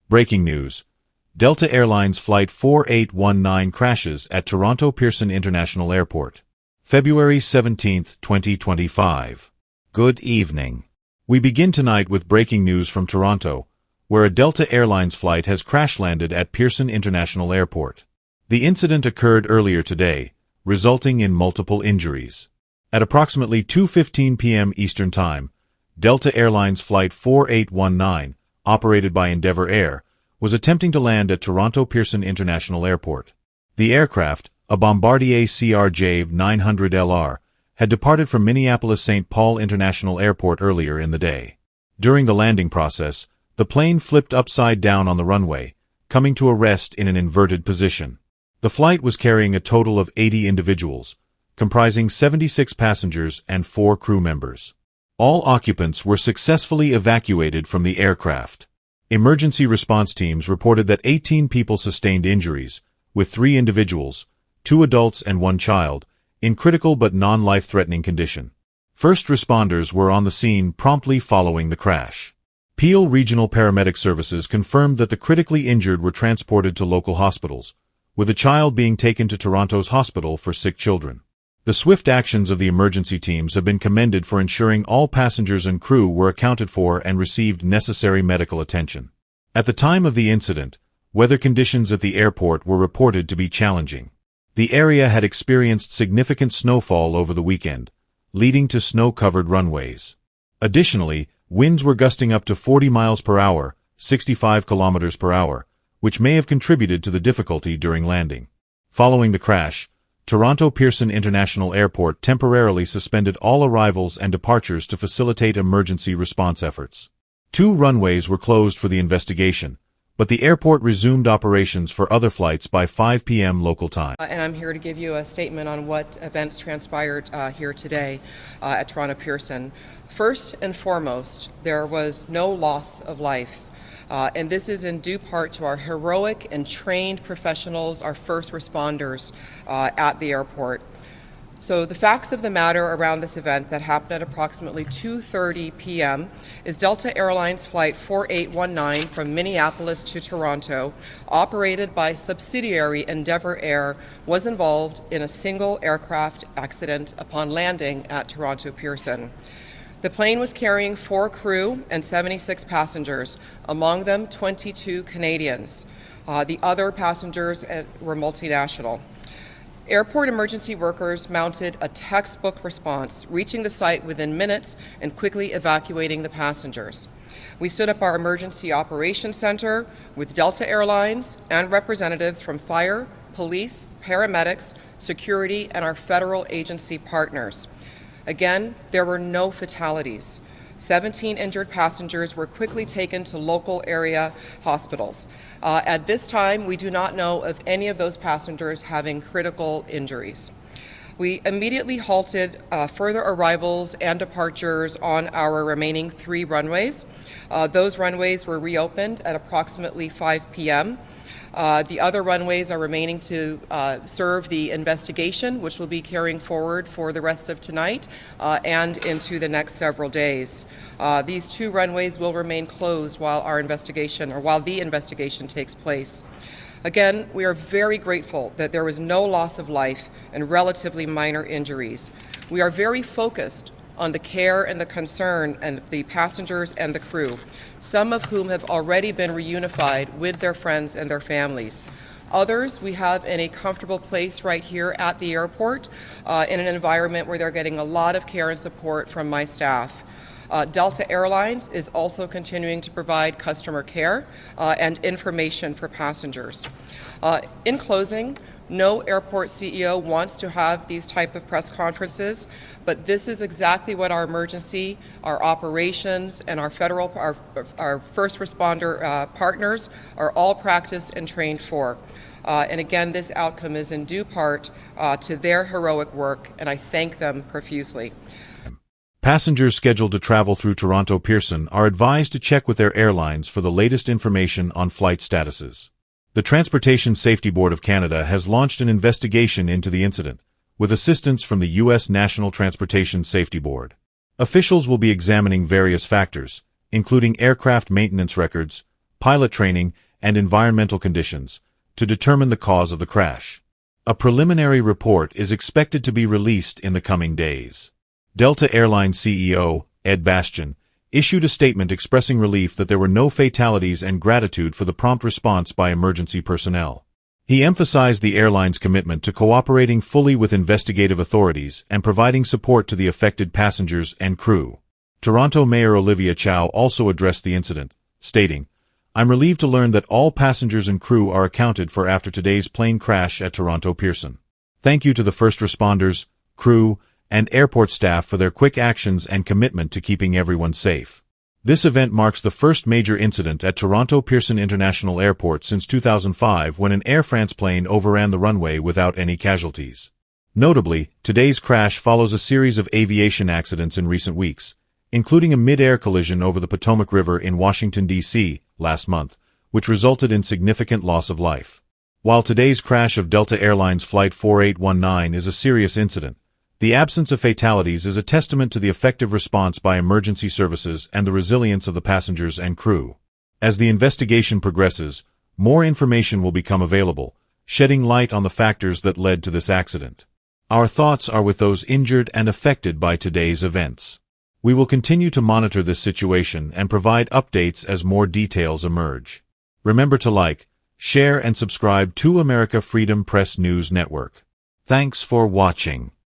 Breaking news. Delta Airlines Flight 4819 crashes at Toronto Pearson International Airport. February 17, 2025. Good evening. We begin tonight with breaking news from Toronto, where a Delta Airlines flight has crash-landed at Pearson International Airport. The incident occurred earlier today, resulting in multiple injuries. At approximately 2:15 p.m. Eastern Time, Delta Airlines Flight 4819, operated by Endeavour Air, was attempting to land at Toronto Pearson International Airport. The aircraft, a Bombardier CRJ-900LR, had departed from Minneapolis-St. Paul International Airport earlier in the day. During the landing process, the plane flipped upside down on the runway, coming to a rest in an inverted position. The flight was carrying a total of 80 individuals, comprising 76 passengers and 4 crew members. All occupants were successfully evacuated from the aircraft. Emergency response teams reported that 18 people sustained injuries, with 3 individuals, 2 adults and 1 child, in critical but non-life-threatening condition. First responders were on the scene promptly following the crash. Peel Regional Paramedic Services confirmed that the critically injured were transported to local hospitals, with a child being taken to Toronto's Hospital for Sick Children. The swift actions of the emergency teams have been commended for ensuring all passengers and crew were accounted for and received necessary medical attention. At the time of the incident, weather conditions at the airport were reported to be challenging. The area had experienced significant snowfall over the weekend, leading to snow-covered runways. Additionally, winds were gusting up to 40 miles per hour, 65 kilometers per hour, which may have contributed to the difficulty during landing. Following the crash, Toronto Pearson International Airport temporarily suspended all arrivals and departures to facilitate emergency response efforts. 2 runways were closed for the investigation, but the airport resumed operations for other flights by 5 p.m. local time. And I'm here to give you a statement on what events transpired here today at Toronto Pearson. First and foremost, there was no loss of life. And this is in due part to our heroic and trained professionals, our first responders at the airport. So the facts of the matter around this event that happened at approximately 2:30 p.m. is Delta Airlines Flight 4819 from Minneapolis to Toronto, operated by subsidiary Endeavour Air, was involved in a single aircraft accident upon landing at Toronto Pearson. The plane was carrying 4 crew and 76 passengers, among them 22 Canadians. The other passengers were multinational. Airport emergency workers mounted a textbook response, reaching the site within minutes and quickly evacuating the passengers. We stood up our emergency operations center with Delta Airlines and representatives from fire, police, paramedics, security, and our federal agency partners. Again, there were no fatalities. 17 injured passengers were quickly taken to local area hospitals. At this time, we do not know of any of those passengers having critical injuries. We immediately halted further arrivals and departures on our remaining 3 runways. Those runways were reopened at approximately 5 p.m. The other runways are remaining to serve the investigation, which will be carrying forward for the rest of tonight and into the next several days. These 2 runways will remain closed while the investigation takes place. Again, we are very grateful that there was no loss of life and relatively minor injuries. We are very focused on the care and the concern and the passengers and the crew, some of whom have already been reunified with their friends and their families. Others we have in a comfortable place right here at the airport in an environment where they're getting a lot of care and support from my staff. Delta Airlines is also continuing to provide customer care and information for passengers. In closing, no airport CEO wants to have these type of press conferences, but this is exactly what our emergency, our operations, and our first responder partners are all practiced and trained for. And again, this outcome is in due part to their heroic work, and I thank them profusely. Passengers scheduled to travel through Toronto Pearson are advised to check with their airlines for the latest information on flight statuses. The Transportation Safety Board of Canada has launched an investigation into the incident, with assistance from the U.S. National Transportation Safety Board. Officials will be examining various factors, including aircraft maintenance records, pilot training, and environmental conditions to determine the cause of the crash. A preliminary report is expected to be released in the coming days. Delta Airlines CEO, Ed Bastian, issued a statement expressing relief that there were no fatalities and gratitude for the prompt response by emergency personnel. He emphasized the airline's commitment to cooperating fully with investigative authorities and providing support to the affected passengers and crew. Toronto Mayor Olivia Chow also addressed the incident, stating, "I'm relieved to learn that all passengers and crew are accounted for after today's plane crash at Toronto Pearson. Thank you to the first responders, crew, and airport staff for their quick actions and commitment to keeping everyone safe." This event marks the first major incident at Toronto Pearson International Airport since 2005 when an Air France plane overran the runway without any casualties. Notably, today's crash follows a series of aviation accidents in recent weeks, including a mid-air collision over the Potomac River in Washington, D.C., last month, which resulted in significant loss of life. While today's crash of Delta Airlines Flight 4819 is a serious incident, the absence of fatalities is a testament to the effective response by emergency services and the resilience of the passengers and crew. As the investigation progresses, more information will become available, shedding light on the factors that led to this accident. Our thoughts are with those injured and affected by today's events. We will continue to monitor this situation and provide updates as more details emerge. Remember to like, share, and subscribe to America Freedom Press News Network. Thanks for watching.